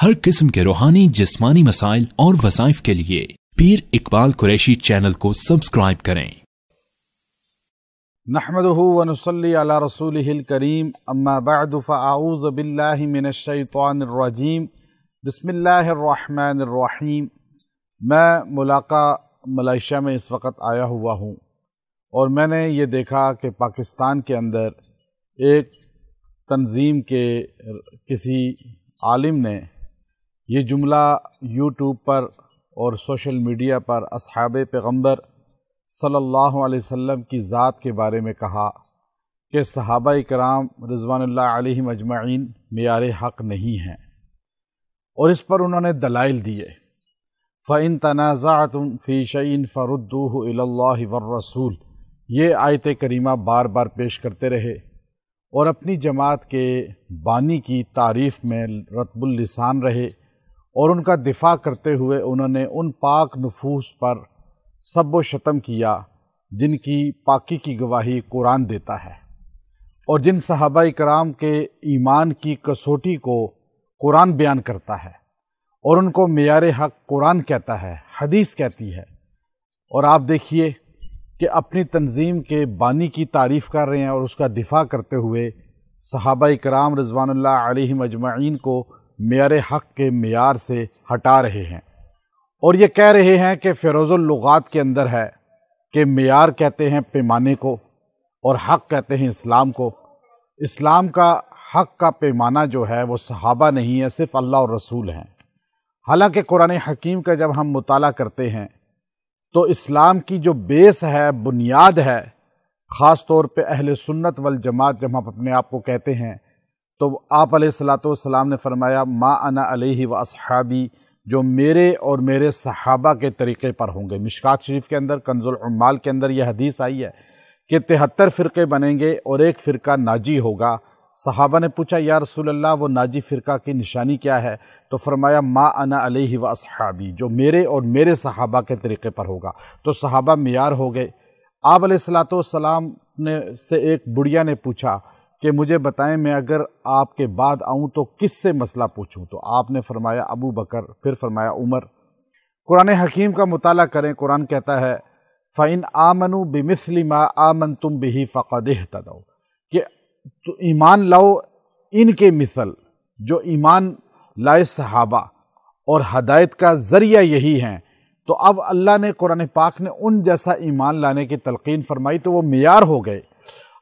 हर किस्म के रूहानी जिस्मानी मसाइल और वज़ाइफ के लिए पीर इकबाल कुरैशी चैनल को सब्सक्राइब करें। नहमदुहु व नुसल्ली अला रसूलिहिल करीम, अम्मा बअदु फ़अऊज़ु बिल्लाहि मिनश शैतानिर रजीम, बिस्मिल्लाहिर रहमानिर रहीम। मैं मुलाका मलेशिया में इस वक्त आया हुआ हूँ और मैंने ये देखा कि पाकिस्तान के अंदर एक तंजीम के किसी आलिम ने ये जुमला यूट्यूब पर और सोशल मीडिया पर अस्हाबे पैगम्बर सल्लल्लाहु अलैहि वसल्लम की ज़ात के बारे में कहा कि सहाबा इकराम रिज़वानुल्लाह अलैहिम अजमईन मियार हक़ नहीं हैं, और इस पर उन्होंने दलाइल दिए। फ़इन तनाज़अतुम फ़ी शैइन फ़रुद्दूहु इलल्लाहि वर्रसूल, ये आयत करीमा बार बार पेश करते रहे और अपनी जमात के बानी की तारीफ़ में रतबुल लिसान रहे और उनका दिफा करते हुए उन्होंने उन पाक नफूस पर सब व शतम किया जिनकी पाकी की गवाही कुरान देता है, और जिन सहाबा इकराम के ईमान की कसौटी को कुरान बयान करता है और उनको मियार हक़ कुरान कहता है, हदीस कहती है। और आप देखिए कि अपनी तंजीम के बानी की तारीफ़ कर रहे हैं और उसका दिफा करते हुए सहाबा इकराम रिज़वानुल्लाह अलैहिम अजमईन को मियार हक़ के मियार से हटा रहे हैं, और ये कह रहे हैं कि फ़िरोज़ुल लुग़ात के अंदर है कि मियार कहते हैं पैमाने को और हक़ कहते हैं इस्लाम को। इस्लाम का हक़ का पैमाना जो है वो सहाबा नहीं है, सिर्फ़ अल्लाह और रसूल हैं। हालांकि कुरान हकीम का जब हम मुताला करते हैं तो इस्लाम की जो बेस है, बुनियाद है, ख़ास तौर पे अहले सुन्नत वल जमात जब हम अपने आप को कहते हैं तो आप अलैहिस्सलातु वस्सलाम ने फरमाया मा अना अलैहि व अस्हाबी, जो मेरे और मेरे सहाबा के तरीक़े पर होंगे। मिशकात शरीफ के अंदर कंजुल उम्माल के अंदर यह हदीस आई है कि 73 फ़िरक़े बनेंगे और एक फ़िरका नाजी होगा। सहाबा ने पूछा या रसूल अल्लाह, वो नाजी फ़िरका की निशानी क्या है? तो फरमाया मा अना अलैहि व अस्हाबी, जो मेरे और मेरे सहाबा के तरीक़े पर होगा। तो सहाबा मियार हो गए। आप अलैहिस्सलातु वस्सलाम ने से एक बुढ़िया ने पूछा कि मुझे बताएं मैं अगर आपके बाद आऊँ तो किस से मसला पूछूँ? तो आपने फरमाया अबू बकर, फिर फरमाया उमर। कुरान हकीम का मुताला करें, कुरान कहता है फ़इन आमनु बिमिस्लि मा आमनतुम बिही फ़क़द इह्तदौ, कि तो ईमान लाओ इनके मिसल जो ईमान लाए सहाबा, और हदायत का ज़रिया यही हैं। तो अब अल्लाह ने, कुरान पाक ने उन जैसा ईमान लाने की तलक़ीन फरमाई तो वो मियार हो गए।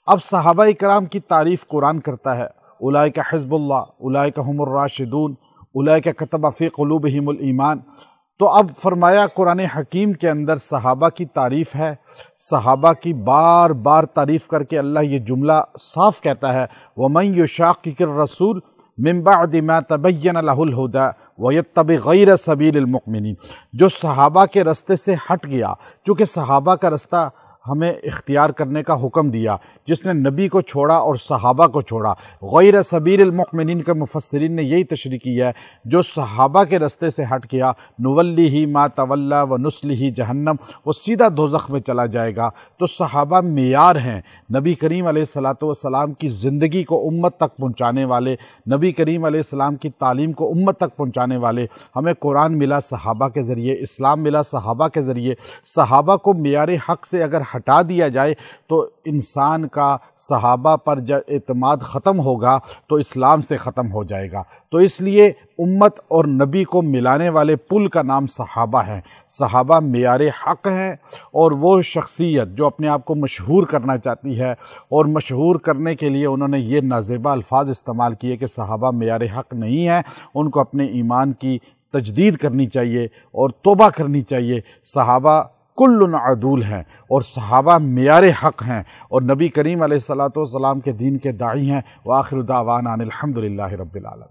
अब सहाबा इकराम की तारीफ़ कुरान करता है, उलाइका हिज़्बुल्लाह, उलाइका हुमुर राशिदून, उलाइका कतबा फ़ी क़ुलूबिहिमुल ईमान। तो अब फरमाया कुरान हकीम के अंदर सहाबा की तारीफ़ है। सहाबा की बार बार तारीफ़ करके अल्लाह ये जुमला साफ़ कहता है वमन युशाक़िक़िर रसूल मिन बअदि मा तबय्यन लहुल हुदा व यत्तबि गैर सबीलिल मुमिनीन, जो सहाबा के रास्ते से हट गया, चूँकि सहाबा का रास्ता हमें इख्तियार करने का हुक्म दिया, जिसने नबी को छोड़ा और सहाबा को छोड़ा। गैर सबीलिल मुमिनीन के मुफस्सिरीन ने यही तशरीह की है, जो सहाबा के रास्ते से हट गया नुवल्लिही मा तवल्ला व नुस्लिही जहन्नम, वो सीधा दोज़ख में चला जाएगा। तो सहाबा मियार हैं, नबी करीम अलैहिस्सलातु वस्सलाम की ज़िंदगी को उम्मत तक पहुँचाने वाले, नबी करीम अलैहिस्सलाम की तालीम को उम्मत तक पहुँचाने वाले। हमें कुरान मिला सहाबा के ज़रिए, इस्लाम मिला सहाबा के ज़रिए। सहाबा को मियार हक़ से अगर हटा दिया जाए तो इंसान का सहाबा पर जब एतमाद ख़त्म होगा तो इस्लाम से ख़त्म हो जाएगा। तो इसलिए उम्मत और नबी को मिलाने वाले पुल का नाम सहाबा है। सहाबा मियार हक़ हैं, और वो शख्सियत जो अपने आप को मशहूर करना चाहती है और मशहूर करने के लिए उन्होंने ये नाज़ेबा अल्फाज इस्तेमाल किए कि सहाबा मियार हक़ नहीं है, उनको अपने ईमान की तजदीद करनी चाहिए और तौबा करनी चाहिए। सहाबा कुल्लुन अदूल हैं और सहाबा मियार हक़ हैं और नबी करीम अलैहिस्सलातु वस्सलाम के दीन के दाई हैं। व आखिरु दावाना अनिल हम्दुलिल्लाहि रब्बिल आलमीन।